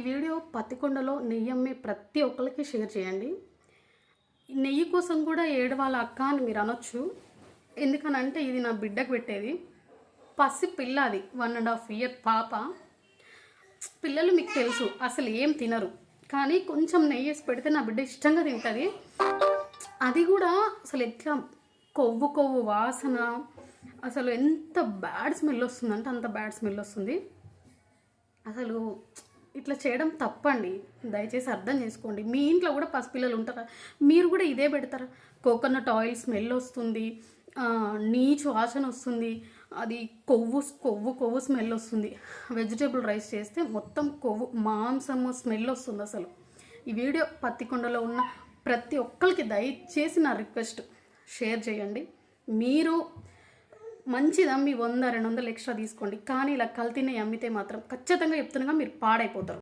Video పత్తికొండలో నెయ్యి అమ్మే ప్రతి ఒక్కరికి షేర్ చేయండి. నెయ్యి కోసం కూడా ఏడవాళ్ళ అక్క అని మీరు అనొచ్చు. ఎందుకనంటే ఇది నా బిడ్డకు పెట్టేది. పసి పిల్ల, అది 1.5 ఇయర్ పాప. పిల్లలు మీకు తెలుసు అసలు ఏం తినరు, కానీ కొంచెం నెయ్యి వేసి పెడితే నా బిడ్డ ఇష్టంగా తింటుంది. అది కూడా అసలు ఎట్లా కొవ్వు కొవ్వు వాసన, అసలు ఎంత బ్యాడ్ స్మెల్ వస్తుందంటే అంత బ్యాడ్ స్మెల్ వస్తుంది. అసలు ఇట్లా చేయడం తప్పండి, దయచేసి అర్థం చేసుకోండి. మీ ఇంట్లో కూడా పసిపిల్లలు ఉంటారా? మీరు కూడా ఇదే పెడతారా? కోకోనట్ ఆయిల్ స్మెల్ వస్తుంది, నీచు వాసన వస్తుంది, అది కొవ్వు కొవ్వు కొవ్వు స్మెల్ వస్తుంది. వెజిటేబుల్ రైస్ చేస్తే మొత్తం కొవ్వు మాంసము స్మెల్ వస్తుంది. అసలు ఈ వీడియో పత్తికొండలో ఉన్న ప్రతి ఒక్కరికి దయచేసి నా రిక్వెస్ట్, షేర్ చేయండి. మీరు మంచిది అమ్మి 100-200 ఎక్స్ట్రా తీసుకోండి, కానీ ఇలా కల్తీనే అమ్మితే మాత్రం ఖచ్చితంగా చెప్తున్నాగా మీరు పాడైపోతారు.